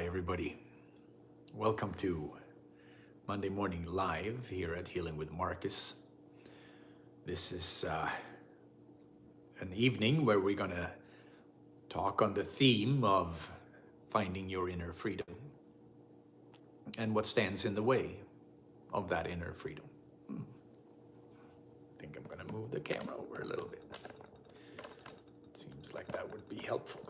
Hi, everybody. Welcome to Monday Morning Live here at Healing with Marcus. This is an evening where we're going to talk on the theme of finding your inner freedom and what stands in the way of that inner freedom. I think I'm going to move the camera over a little bit. Seems like that would be helpful.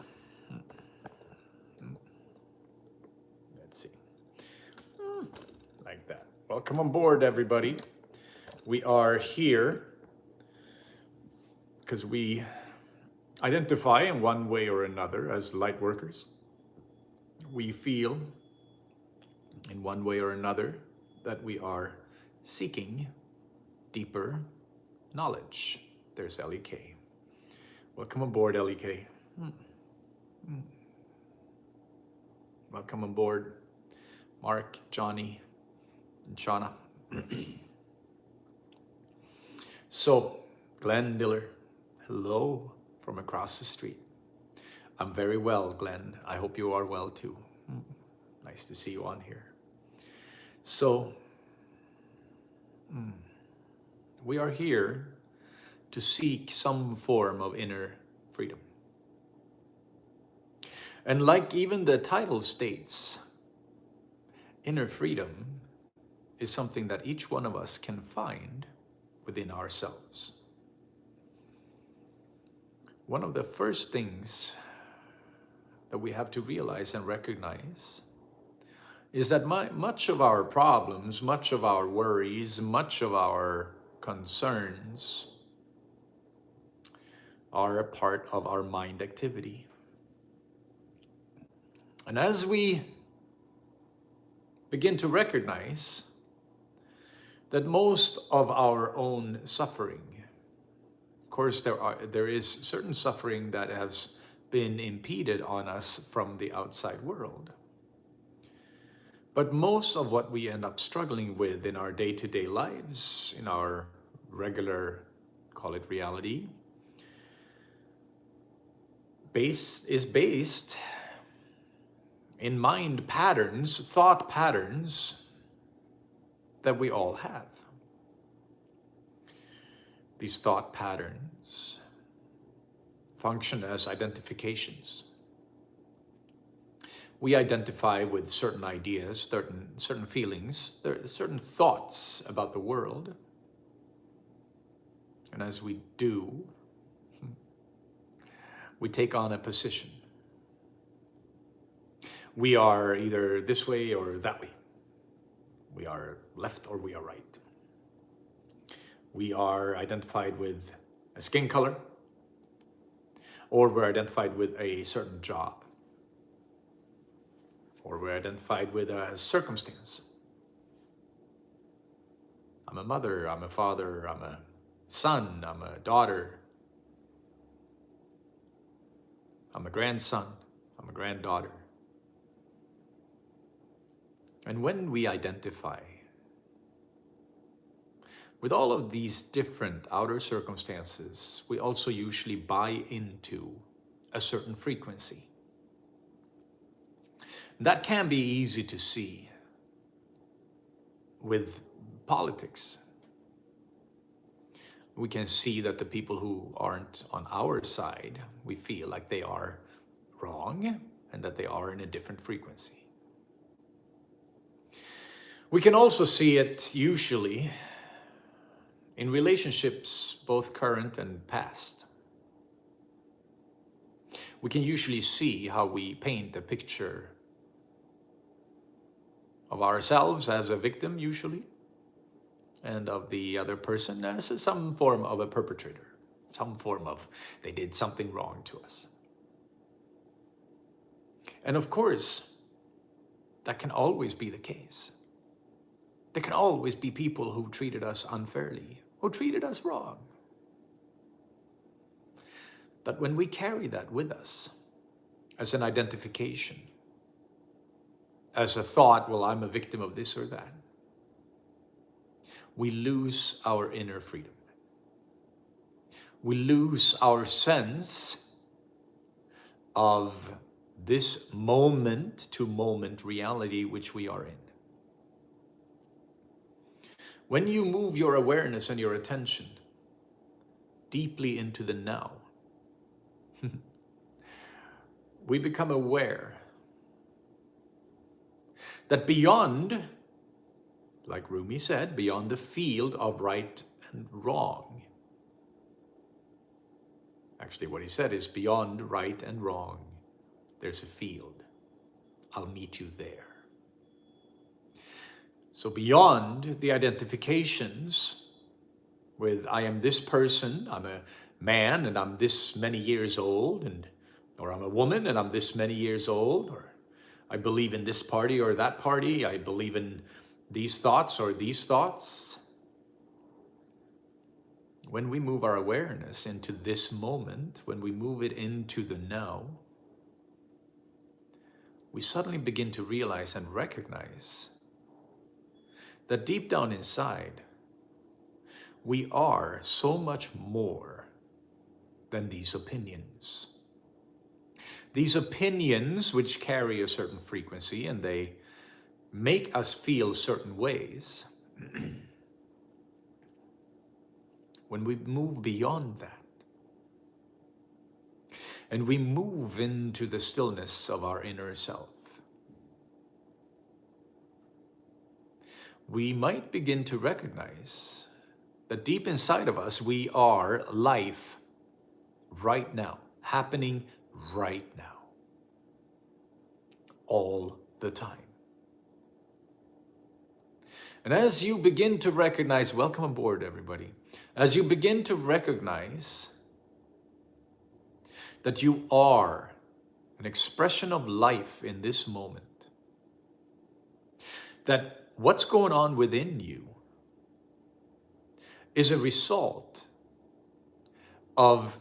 Let's see. Like that. Welcome on board, everybody. We are here because we identify in one way or another as light workers. We feel in one way or another that we are seeking deeper knowledge. There's LEK. Welcome aboard, LEK. Welcome aboard, Mark, Johnny, and Shauna. So, Glenn Diller, hello from across the street. I'm very well, Glenn. I hope you are well too. Nice to see you on here. So, we are here to seek some form of inner freedom. And like even the title states, inner freedom is something that each one of us can find within ourselves. One of the first things that we have to realize and recognize is that much of our problems, much of our worries, much of our concerns are a part of our mind activity. And as we begin to recognize that most of our own suffering, of course there is certain suffering that has been impeded on us from the outside world. But most of what we end up struggling with in our day-to-day lives, in our regular, call it reality, is based in mind patterns, thought patterns that we all have. These thought patterns function as identifications. We identify with certain ideas, certain feelings, certain thoughts about the world. And as we do, we take on a position. We are either this way or that way. We are left or we are right. We are identified with a skin color, or we're identified with a certain job, or we're identified with a circumstance. I'm a mother, I'm a father, I'm a son, I'm a daughter, I'm a grandson, I'm a granddaughter. And when we identify with all of these different outer circumstances, we also usually buy into a certain frequency. That can be easy to see with politics. We can see that the people who aren't on our side, we feel like they are wrong and that they are in a different frequency. We can also see it usually in relationships, both current and past. We can usually see how we paint a picture of ourselves as a victim, usually, and of the other person as some form of a perpetrator, some form of they did something wrong to us. And of course, that can always be the case. There can always be people who treated us unfairly, who treated us wrong. But when we carry that with us as an identification, as a thought, well, I'm a victim of this or that, we lose our inner freedom. We lose our sense of this moment-to-moment reality which we are in. When you move your awareness and your attention deeply into the now, we become aware that beyond, like Rumi said, beyond the field of right and wrong. Actually, what he said is beyond right and wrong, there's a field. I'll meet you there. So beyond the identifications with I am this person, I'm a man and I'm this many years old, or I'm a woman and I'm this many years old, or I believe in this party or that party, I believe in these thoughts or these thoughts. When we move our awareness into this moment, when we move it into the now, we suddenly begin to realize and recognize that deep down inside, we are so much more than these opinions. These opinions which carry a certain frequency and they make us feel certain ways. When we move beyond that and we move into the stillness of our inner self, we might begin to recognize that deep inside of us, we are life right now, happening right now, all the time. And as you begin to recognize, welcome aboard everybody, as you begin to recognize that you are an expression of life in this moment, that what's going on within you is a result of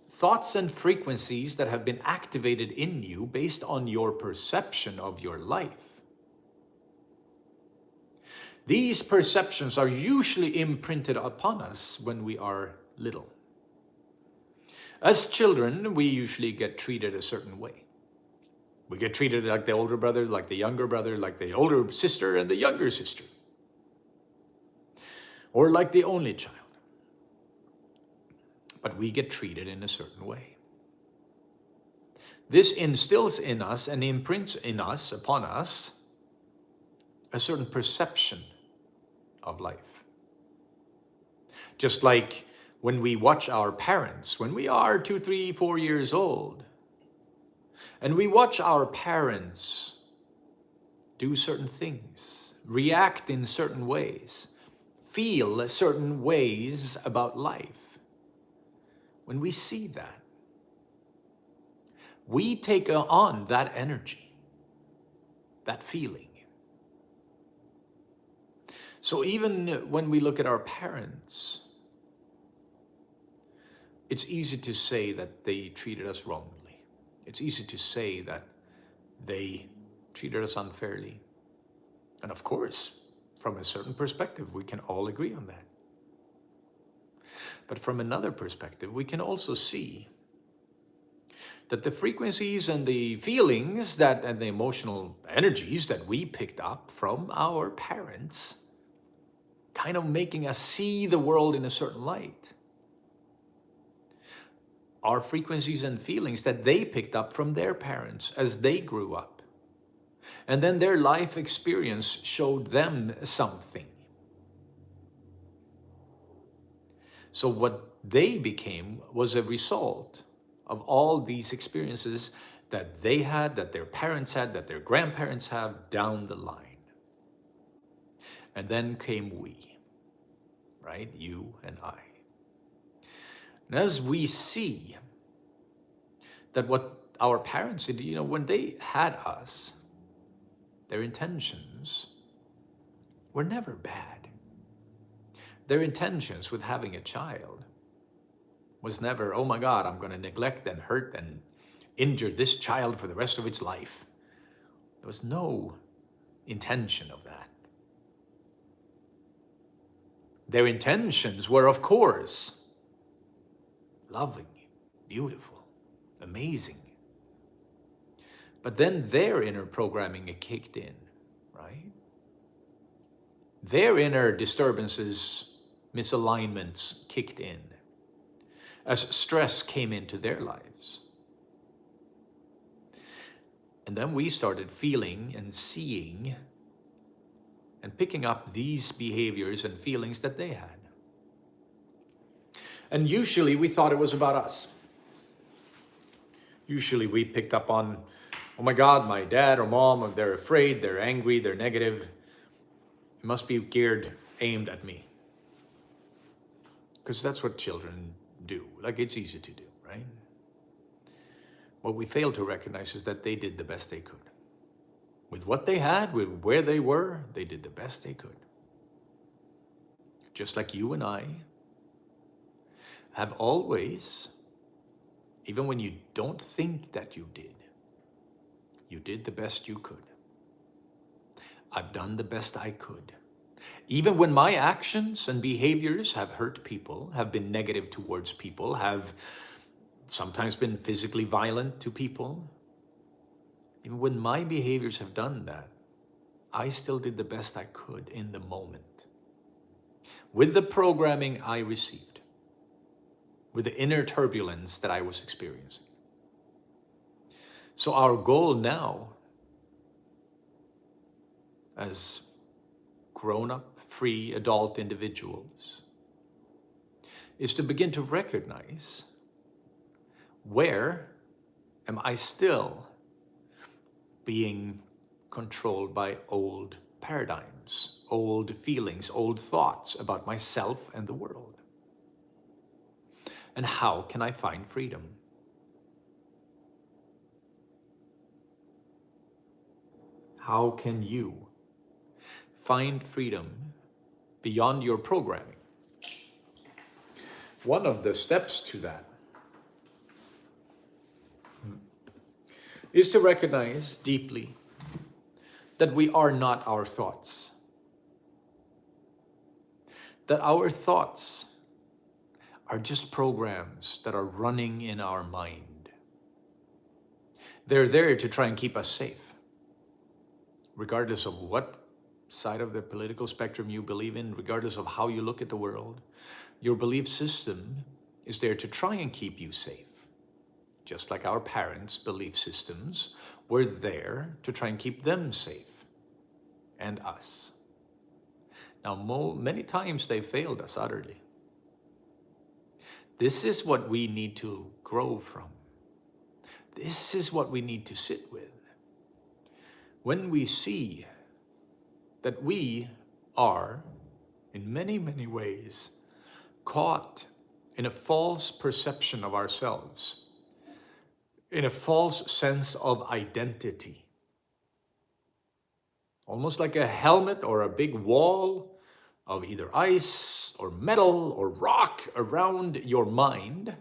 thoughts and frequencies that have been activated in you based on your perception of your life. These perceptions are usually imprinted upon us when we are little. As children, we usually get treated a certain way. We get treated like the older brother, like the younger brother, like the older sister and the younger sister, or like the only child. But we get treated in a certain way. This instills in us and imprints in us, upon us, a certain perception of life. Just like when we watch our parents, when we are 2, 3, 4 years old, and we watch our parents do certain things, react in certain ways, feel certain ways about life. When we see that, we take on that energy, that feeling. So even when we look at our parents, it's easy to say that they treated us wrongly. It's easy to say that they treated us unfairly. And of course, from a certain perspective, we can all agree on that. But from another perspective, we can also see that the frequencies and the feelings and the emotional energies that we picked up from our parents kind of making us see the world in a certain light. Our frequencies and feelings that they picked up from their parents as they grew up. And then their life experience showed them something. So what they became was a result of all these experiences that they had, that their parents had, that their grandparents have down the line. And then came we, right? You and I. And as we see that what our parents did, when they had us, their intentions were never bad. Their intentions with having a child was never, oh my God, I'm going to neglect and hurt and injure this child for the rest of its life. There was no intention of that. Their intentions were, of course, loving, beautiful, amazing. But then their inner programming kicked in, right? Their inner disturbances, misalignments kicked in as stress came into their lives. And then we started feeling and seeing and picking up these behaviors and feelings that they had. And usually we thought it was about us. Usually we picked up on, oh my God, my dad or mom, they're afraid, they're angry, they're negative. It must be aimed at me. Because that's what children do. Like, it's easy to do, right? What we fail to recognize is that they did the best they could. With what they had, with where they were, they did the best they could. Just like you and I have always, even when you don't think that you did the best you could. I've done the best I could. Even when my actions and behaviors have hurt people, have been negative towards people, have sometimes been physically violent to people, even when my behaviors have done that, I still did the best I could in the moment. With the programming I received, with the inner turbulence that I was experiencing. So our goal now, as grown-up, free, adult individuals, is to begin to recognize, where am I still being controlled by old paradigms, old feelings, old thoughts about myself and the world? And how can I find freedom? How can you find freedom beyond your programming? One of the steps to that is to recognize deeply that we are not our thoughts. That our thoughts are just programs that are running in our mind. They're there to try and keep us safe, regardless of what side of the political spectrum you believe in, regardless of how you look at the world. Your belief system is there to try and keep you safe. Just like our parents' belief systems were there to try and keep them safe, and us. Now, many times they failed us utterly. This is what we need to grow from. This is what we need to sit with. When we see that we are, in many, many ways, caught in a false perception of ourselves, in a false sense of identity, almost like a helmet or a big wall of either ice or metal or rock around your mind.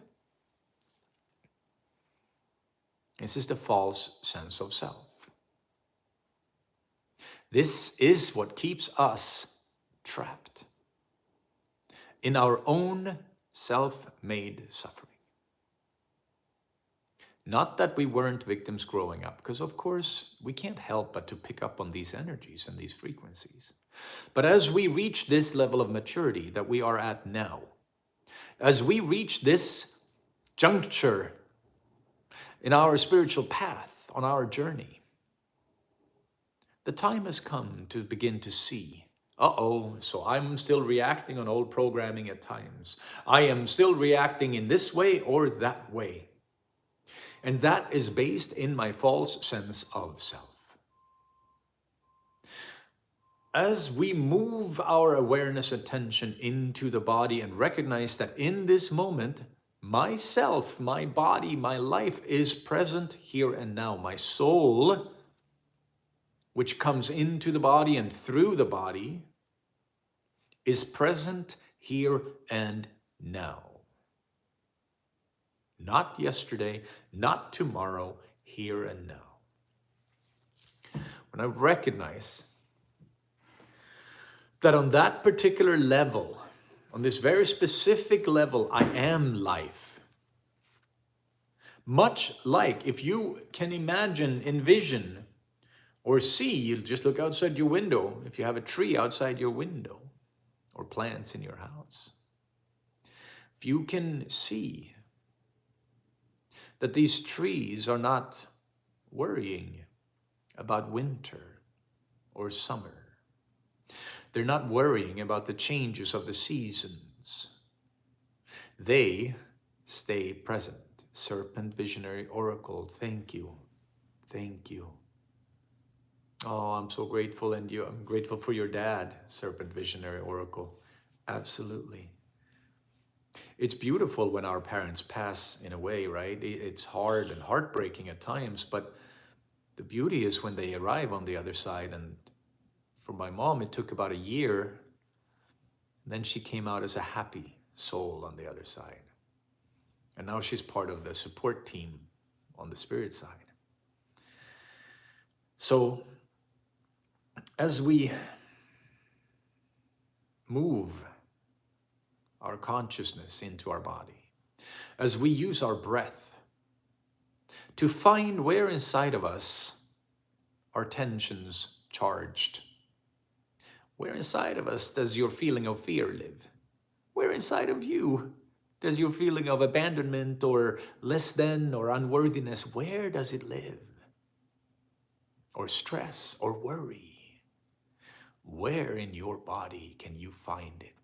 This is the false sense of self. This is what keeps us trapped in our own self-made suffering. Not that we weren't victims growing up, because of course we can't help but to pick up on these energies and these frequencies. But as we reach this level of maturity that we are at now, as we reach this juncture in our spiritual path, on our journey, the time has come to begin to see, so I'm still reacting on old programming at times. I am still reacting in this way or that way. And that is based in my false sense of self. As we move our awareness attention into the body and recognize that in this moment, myself, my body, my life is present here and now. My soul, which comes into the body and through the body, is present here and now. Not yesterday, not tomorrow, here and now. When I recognize that on that particular level, on this very specific level, I am life. Much like if you can imagine, envision, or see, you just look outside your window. If you have a tree outside your window or plants in your house, if you can see that these trees are not worrying about winter or summer, they're not worrying about the changes of the seasons, they stay present. Serpent Visionary Oracle, thank you. Thank you. Oh, I'm so grateful, and I'm grateful for your dad, Serpent Visionary Oracle. Absolutely. It's beautiful when our parents pass in a way, right? It's hard and heartbreaking at times, but the beauty is when they arrive on the other side. And for my mom, it took about a year. And then she came out as a happy soul on the other side. And now she's part of the support team on the spirit side. So as we move our consciousness into our body, as we use our breath to find where inside of us are tensions charged, where inside of us does your feeling of fear live? Where inside of you does your feeling of abandonment or less than or unworthiness, where does it live? Or stress or worry? Where in your body can you find it?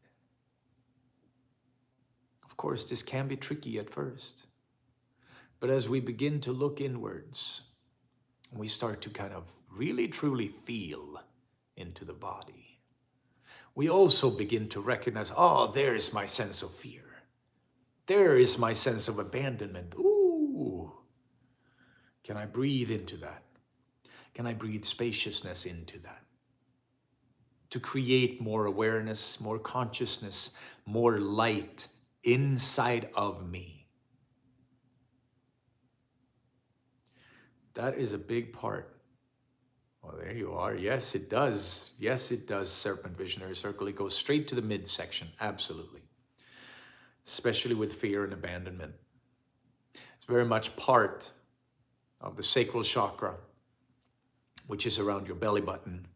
Of course, this can be tricky at first, but as we begin to look inwards, we start to kind of really truly feel into the body. We also begin to recognize, oh, there is my sense of fear. There is my sense of abandonment. Ooh, can I breathe into that? Can I breathe spaciousness into that? To create more awareness, more consciousness, more light inside of me. That is a big part. Well, there you are. Yes, it does. Yes, it does, Serpent Visionary Circle. It goes straight to the midsection. Absolutely. Especially with fear and abandonment. It's very much part of the sacral chakra, which is around your belly button.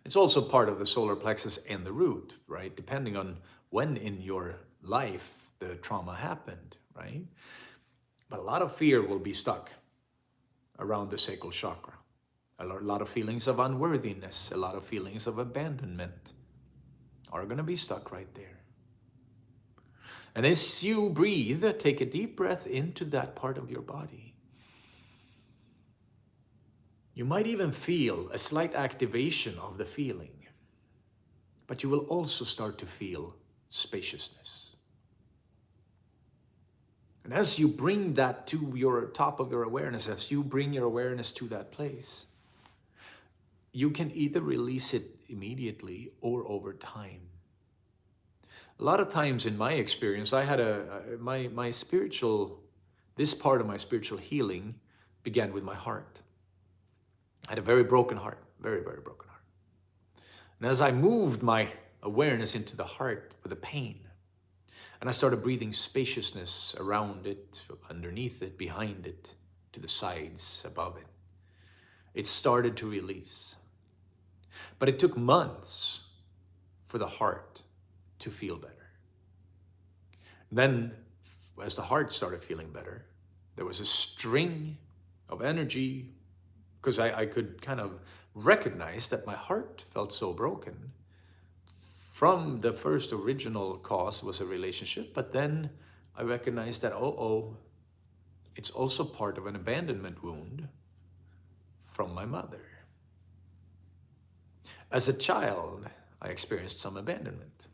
It's also part of the solar plexus and the root, right? Depending on when in your life the trauma happened, right? But a lot of fear will be stuck around the sacral chakra. A lot of feelings of unworthiness, a lot of feelings of abandonment are going to be stuck right there. And as you breathe, take a deep breath into that part of your body. You might even feel a slight activation of the feeling, but you will also start to feel spaciousness. And as you bring that to your top of your awareness, as you bring your awareness to that place, you can either release it immediately or over time. A lot of times in my experience, I had this part of my spiritual healing began with my heart. I had a very broken heart, very, very broken heart. And as I moved my awareness into the heart with the pain, and I started breathing spaciousness around it, underneath it, behind it, to the sides, above it, it started to release. But it took months for the heart to feel better. Then, as the heart started feeling better, there was a string of energy, because I could kind of recognize that my heart felt so broken. From the first original cause was a relationship, but then I recognized that, it's also part of an abandonment wound from my mother. As a child, I experienced some abandonment.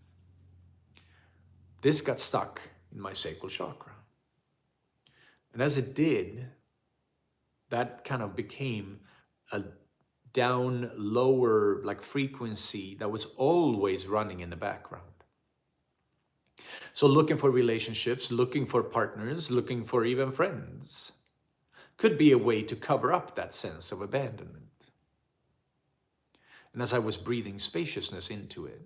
This got stuck in my sacral chakra. And as it did, that kind of became a down, lower, like frequency that was always running in the background. So looking for relationships, looking for partners, looking for even friends could be a way to cover up that sense of abandonment. And as I was breathing spaciousness into it,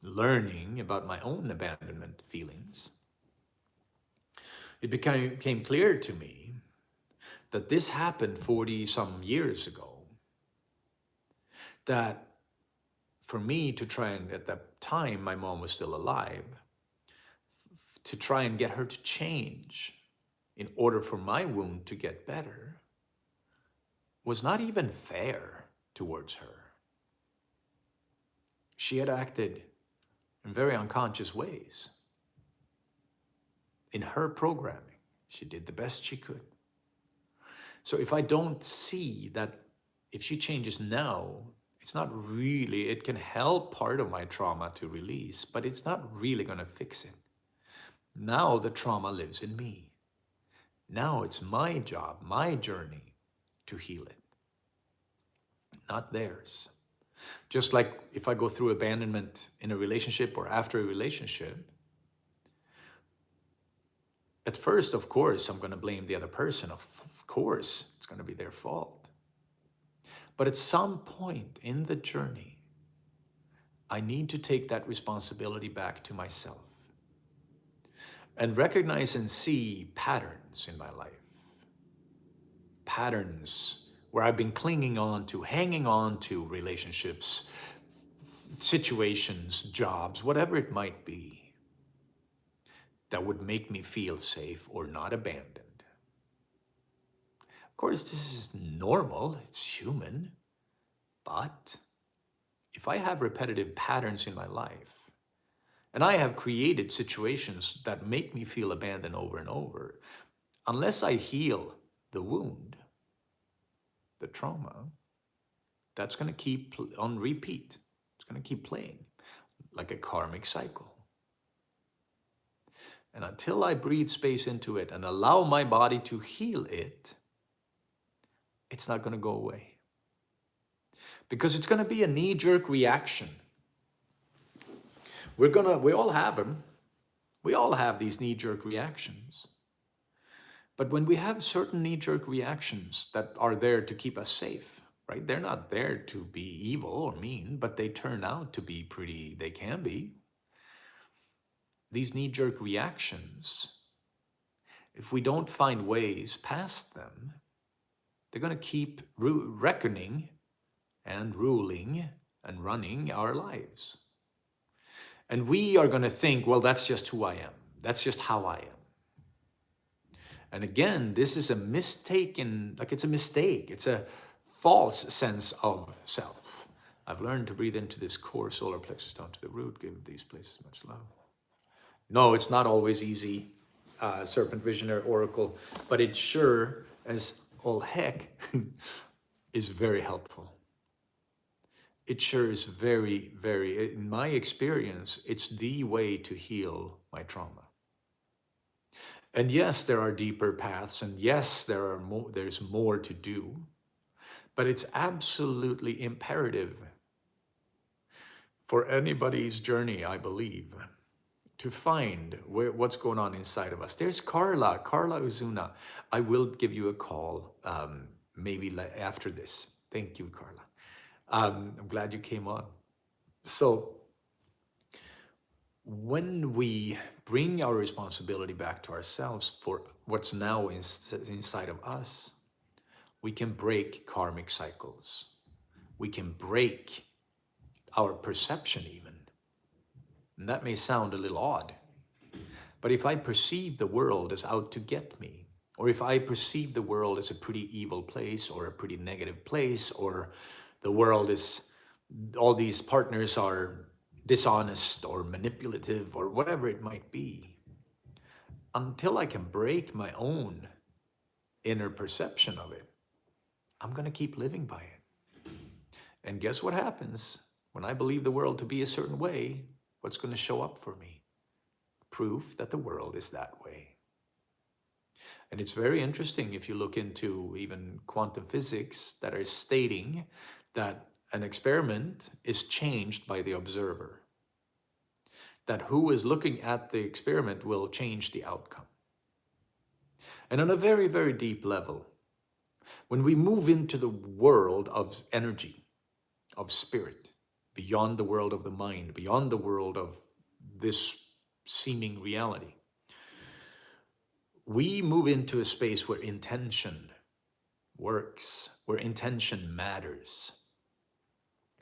learning about my own abandonment feelings, it became clear to me that this happened 40 some years ago, that for me to try and, at that time, my mom was still alive, to try and get her to change in order for my wound to get better was not even fair towards her. She had acted in very unconscious ways. In her programming, she did the best she could. So if I don't see that if she changes now, it's not really, it can help part of my trauma to release, but it's not really going to fix it. Now the trauma lives in me. Now it's my job, my journey to heal it, not theirs. Just like if I go through abandonment in a relationship or after a relationship, at first, of course, I'm going to blame the other person. Of course, it's going to be their fault. But at some point in the journey, I need to take that responsibility back to myself and recognize and see patterns in my life. Patterns where I've been clinging on to, hanging on to relationships, situations, jobs, whatever it might be, that would make me feel safe or not abandoned. Of course, this is normal, it's human, but if I have repetitive patterns in my life, and I have created situations that make me feel abandoned over and over, unless I heal the wound, the trauma, that's going to keep on repeat. It's going to keep playing like a karmic cycle. And until I breathe space into it and allow my body to heal it, it's not going to go away. Because it's going to be a knee-jerk reaction. We all have them. We all have these knee-jerk reactions. But when we have certain knee-jerk reactions that are there to keep us safe, right? They're not there to be evil or mean, but they turn out to be pretty, they can be. These knee-jerk reactions, if we don't find ways past them, they're going to keep reckoning and ruling and running our lives. And we are going to think, well, that's just who I am. That's just how I am. And again, this is a mistaken, like it's a mistake. It's a false sense of self. I've learned to breathe into this core solar plexus down to the root, give these places much love. No, it's not always easy, Serpent Visionary Oracle, but it sure as all heck is very helpful. It sure is very, very, in my experience, it's the way to heal my trauma. And yes, there are deeper paths, and yes, there's more to do, but it's absolutely imperative for anybody's journey, I believe, to find what's going on inside of us. There's Carla Uzuna. I will give you a call maybe after this. Thank you, Carla. I'm glad you came on. So when we bring our responsibility back to ourselves for what's now inside of us, we can break karmic cycles. We can break our perception even. And that may sound a little odd, but if I perceive the world as out to get me, or if I perceive the world as a pretty evil place or a pretty negative place, or the world is, all these partners are dishonest or manipulative or whatever it might be, until I can break my own inner perception of it, I'm going to keep living by it. And guess what happens when I believe the world to be a certain way? What's going to show up for me? Proof that the world is that way. And it's very interesting if you look into even quantum physics that are stating that an experiment is changed by the observer. That who is looking at the experiment will change the outcome. And on a very, very deep level, when we move into the world of energy, of spirit, beyond the world of the mind, beyond the world of this seeming reality, we move into a space where intention works, where intention matters.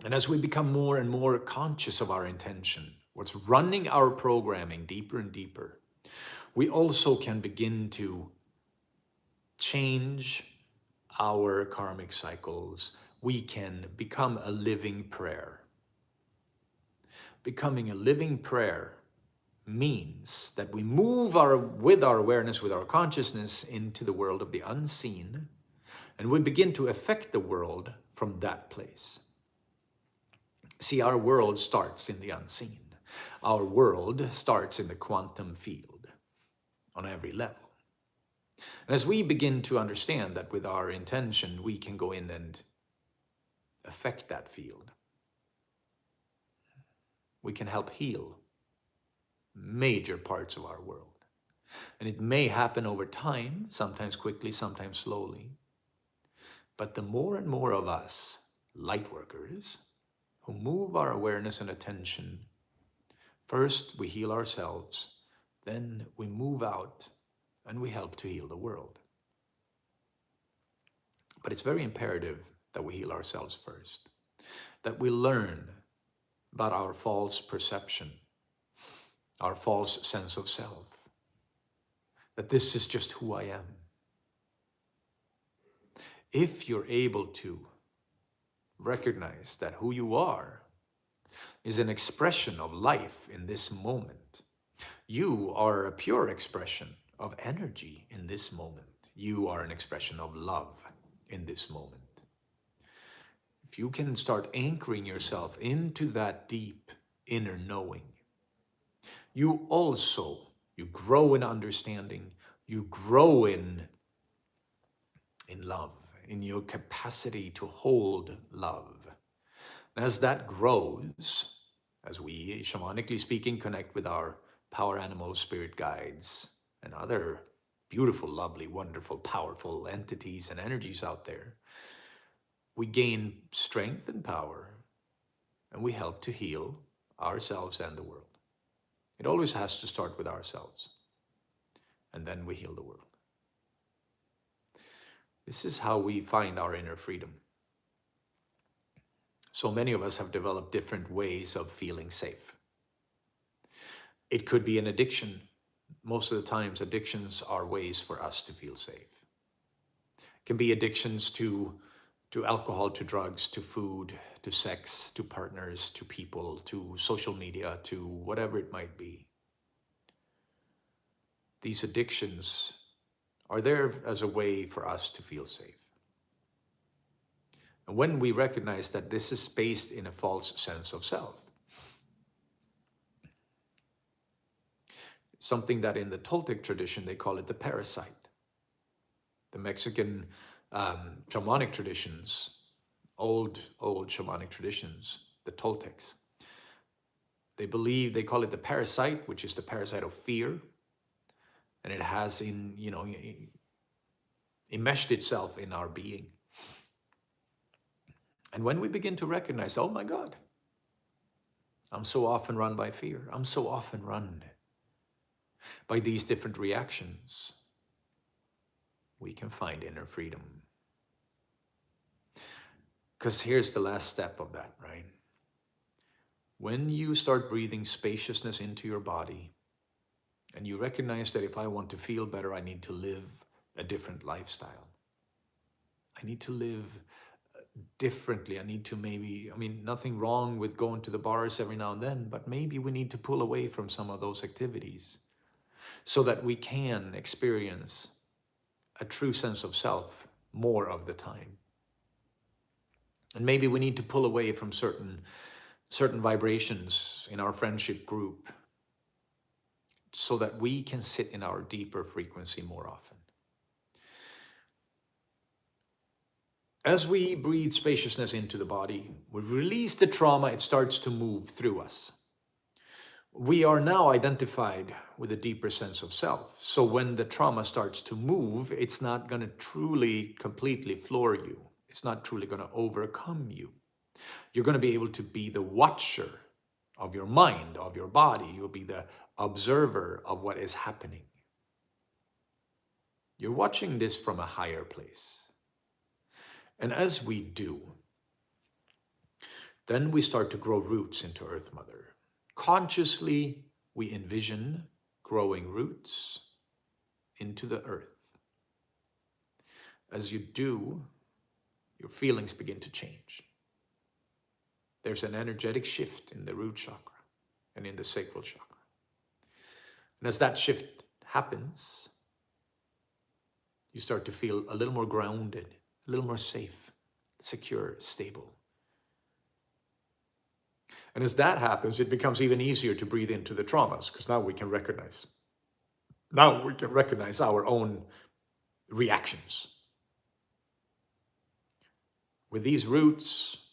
And as we become more and more conscious of our intention, what's running our programming deeper and deeper, we also can begin to change our karmic cycles. We can become a living prayer. Becoming a living prayer means that we move with our awareness, with our consciousness into the world of the unseen, and we begin to affect the world from that place. See, our world starts in the unseen. Our world starts in the quantum field on every level. And as we begin to understand that with our intention, we can go in and affect that field, we can help heal major parts of our world. And it may happen over time, sometimes quickly, sometimes slowly. But the more and more of us, light workers, who move our awareness and attention, first we heal ourselves, then we move out and we help to heal the world. But it's very imperative that we heal ourselves first, that we learn about our false perception, our false sense of self, that this is just who I am. If you're able to recognize that who you are is an expression of life in this moment, you are a pure expression of energy in this moment. You are an expression of love in this moment. If you can start anchoring yourself into that deep inner knowing, you grow in understanding, you grow in love, in your capacity to hold love. And as that grows, as we, shamanically speaking, connect with our power animals, spirit guides, and other beautiful, lovely, wonderful, powerful entities and energies out there, we gain strength and power, and we help to heal ourselves and the world. It always has to start with ourselves, and then we heal the world. This is how we find our inner freedom. So many of us have developed different ways of feeling safe. It could be an addiction. Most of the times, addictions are ways for us to feel safe. It can be addictions to alcohol, to drugs, to food, to sex, to partners, to people, to social media, to whatever it might be. These addictions are there as a way for us to feel safe. And when we recognize that this is based in a false sense of self, something that in the Toltec tradition, they call it the parasite. The Mexican shamanic traditions, old shamanic traditions, the Toltecs, they call it the parasite, which is the parasite of fear. And it has enmeshed itself in our being. And when we begin to recognize, oh my God, I'm so often run by fear. I'm so often run by these different reactions, we can find inner freedom. Because here's the last step of that, right? When you start breathing spaciousness into your body, and you recognize that if I want to feel better, I need to live a different lifestyle. I need to live differently. I need to nothing wrong with going to the bars every now and then, but maybe we need to pull away from some of those activities so that we can experience a true sense of self more of the time. And maybe we need to pull away from certain vibrations in our friendship group so that we can sit in our deeper frequency more often. As we breathe spaciousness into the body, we release the trauma, it starts to move through us. We are now identified with a deeper sense of self. So when the trauma starts to move, it's not going to truly, completely floor you. It's not truly going to overcome you. You're going to be able to be the watcher of your mind, of your body. You'll be the observer of what is happening. You're watching this from a higher place. And as we do, then we start to grow roots into Earth Mother. Consciously, we envision growing roots into the earth. As you do, your feelings begin to change. There's an energetic shift in the root chakra and in the sacral chakra. And as that shift happens, you start to feel a little more grounded, a little more safe, secure, stable. And as that happens, it becomes even easier to breathe into the traumas, because now we can recognize. Now we can recognize our own reactions. With these roots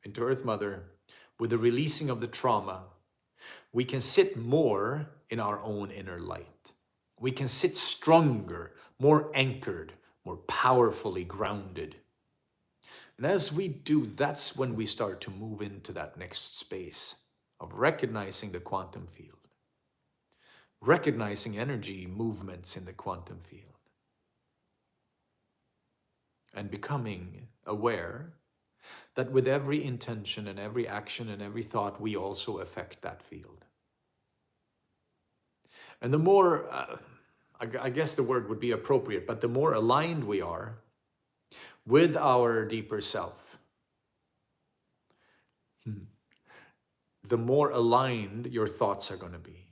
into Earth Mother, with the releasing of the trauma, we can sit more in our own inner light. We can sit stronger, more anchored, more powerfully grounded. And as we do, that's when we start to move into that next space of recognizing the quantum field, recognizing energy movements in the quantum field, and becoming aware that with every intention and every action and every thought, we also affect that field. And the more, I guess the word would be appropriate, but the more aligned we are with our deeper self, the more aligned your thoughts are going to be.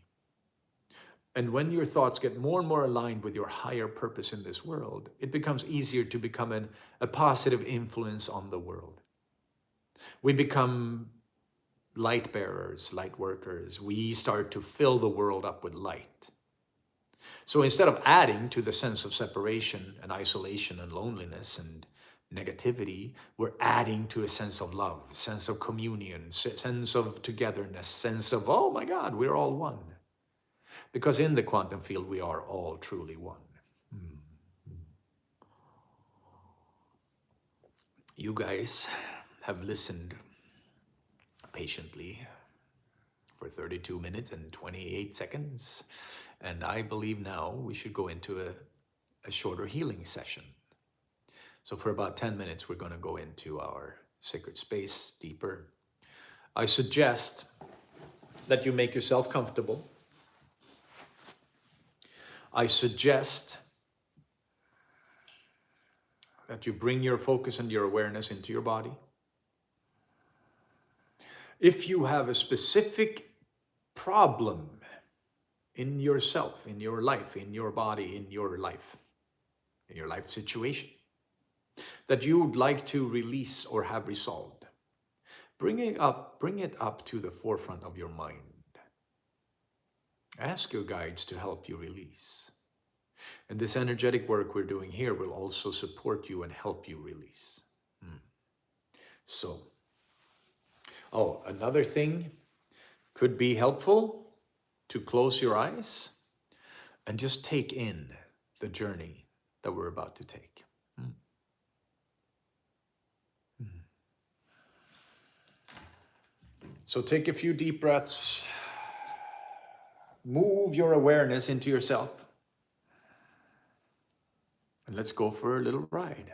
And when your thoughts get more and more aligned with your higher purpose in this world, it becomes easier to become a positive influence on the world. We become light bearers, light workers. We start to fill the world up with light. So instead of adding to the sense of separation and isolation and loneliness and negativity, we're adding to a sense of love, sense of communion, sense of togetherness, sense of, oh my God, we're all one. Because in the quantum field, we are all truly one. You guys have listened patiently for 32 minutes and 28 seconds. And I believe now we should go into a shorter healing session. So for about 10 minutes, we're going to go into our sacred space deeper. I suggest that you make yourself comfortable. I suggest that you bring your focus and your awareness into your body. If you have a specific problem in yourself, in your life, in your body, in your life situation, that you would like to release or have resolved, bring it up to the forefront of your mind. Ask your guides to help you release. And this energetic work we're doing here will also support you and help you release. So, another thing could be helpful to close your eyes and just take in the journey that we're about to take. So take a few deep breaths. Move your awareness into yourself. And let's go for a little ride.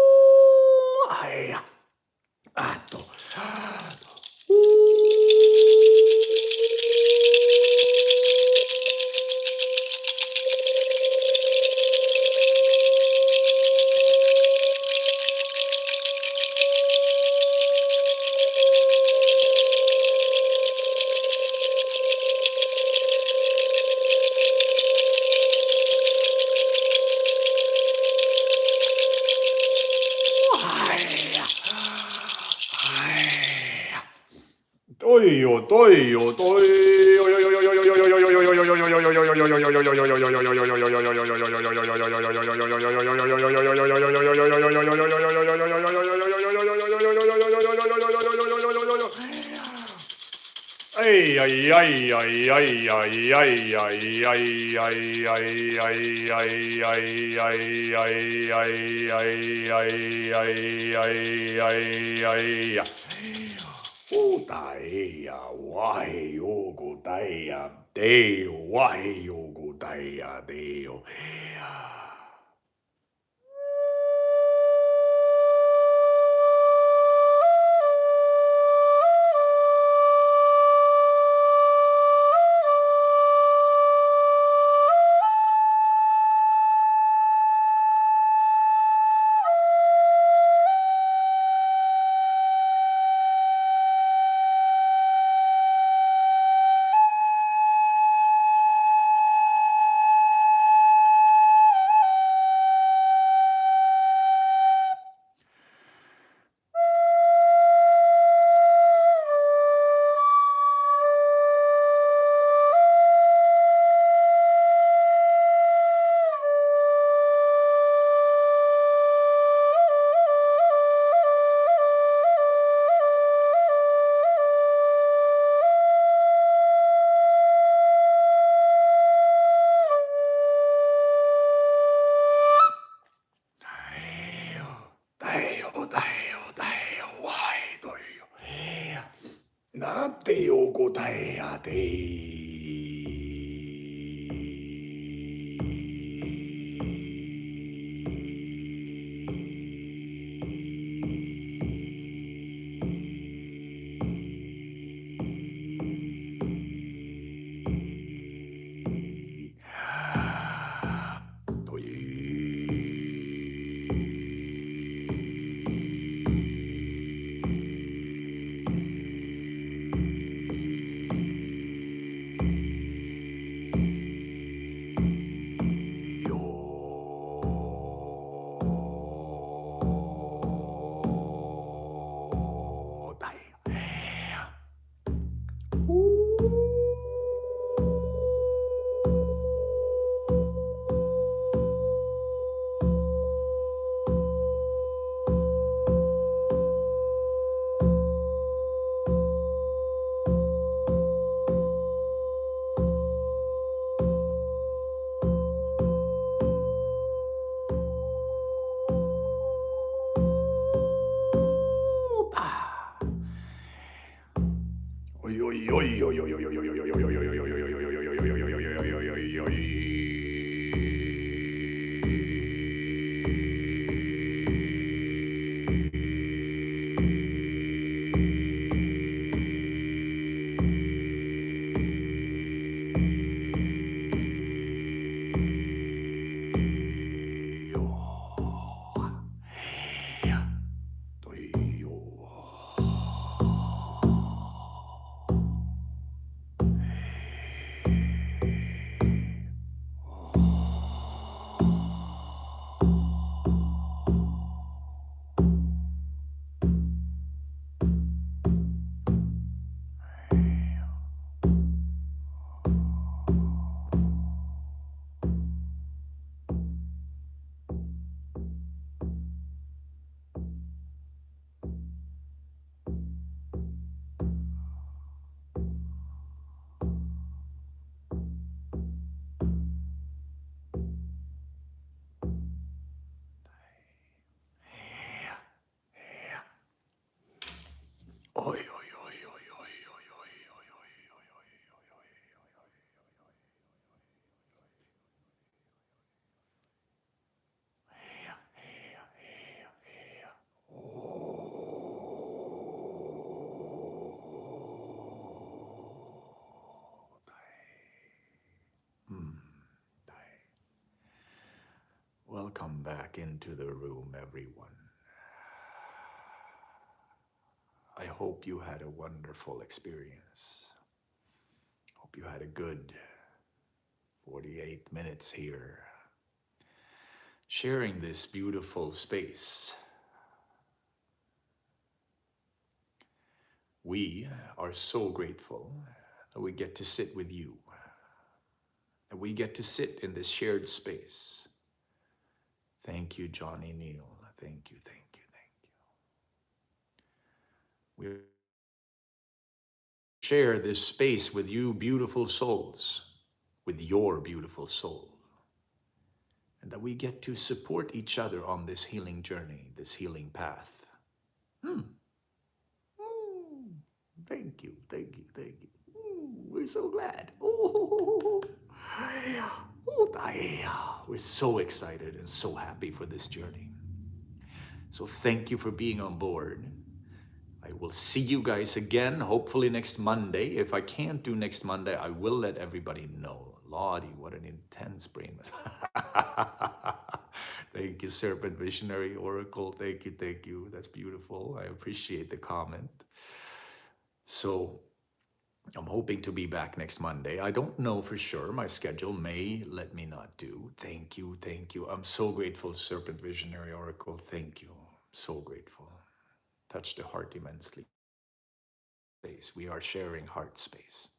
Utaya wahi ogutaya deo wahi ogutaya deo. Nateo kotaya te. Welcome back into the room, everyone. I hope you had a wonderful experience. Hope you had a good 48 minutes here, sharing this beautiful space. We are so grateful that we get to sit with you, that we get to sit in this shared space. Thank you, Johnny Neal. Thank you, thank you, thank you. We share this space with you, beautiful souls, with your beautiful soul. And that we get to support each other on this healing journey, this healing path. Thank you, thank you, thank you. We're so glad. We're so excited and so happy for this journey. So thank you for being on board. I will see you guys again, hopefully next Monday. If I can't do next Monday, I will let everybody know. Lottie, what an intense brain massage. Thank you, Serpent Visionary Oracle. Thank you, thank you. That's beautiful. I appreciate the comment. So I'm hoping to be back next Monday. I don't know for sure. My schedule may let me not do. Thank you, thank you. I'm so grateful, Serpent Visionary Oracle. Thank you. So grateful. Touched the heart immensely. We are sharing heart space.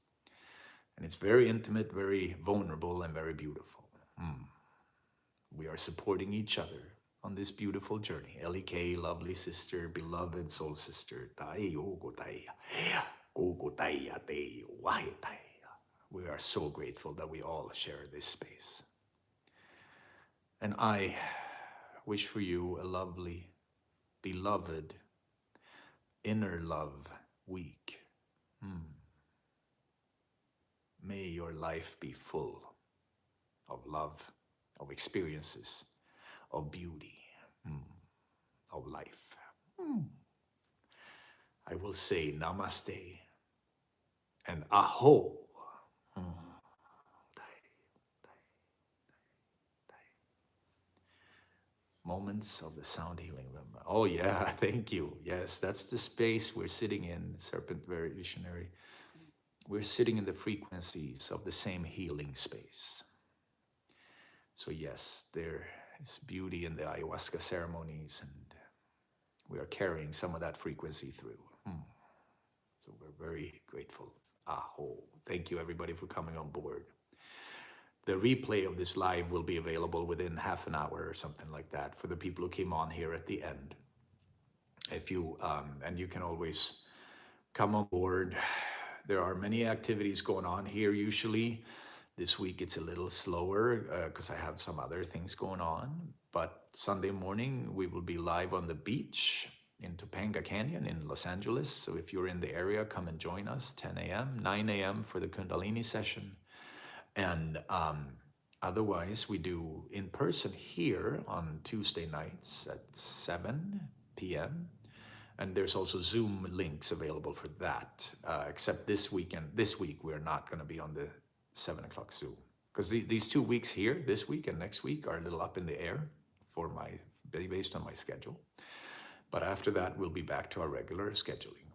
And it's very intimate, very vulnerable, and very beautiful. We are supporting each other on this beautiful journey. L.E.K., lovely sister, beloved soul sister. We are so grateful that we all share this space. And I wish for you a lovely, beloved, inner love week. May your life be full of love, of experiences, of beauty, of life. I will say Namaste and Aho. Moments of the sound healing room. Oh yeah, thank you. Yes, that's the space we're sitting in, Serpent Very Visionary. We're sitting in the frequencies of the same healing space. So yes, there is beauty in the ayahuasca ceremonies, and we are carrying some of that frequency through. So we're very grateful. Aho. Thank you everybody for coming on board. The replay of this live will be available within half an hour or something like that for the people who came on here at the end. If you and you can always come on board. There are many activities going on here usually. This week it's a little slower because I have some other things going on. But Sunday morning we will be live on the beach in Topanga Canyon in Los Angeles. So if you're in the area, come and join us. 10 a.m., 9 a.m. for the Kundalini session. And otherwise, we do in person here on Tuesday nights at 7 p.m. And there's also Zoom links available for that. Except this weekend, this week, we're not going to be on the 7 o'clock Zoom. Because these 2 weeks here, this week and next week, are a little up in the air based on my schedule. But after that, we'll be back to our regular scheduling.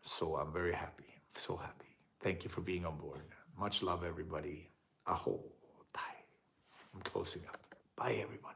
So I'm very happy, so happy. Thank you for being on board. Much love, everybody. Aho. I'm closing up. Bye, everyone.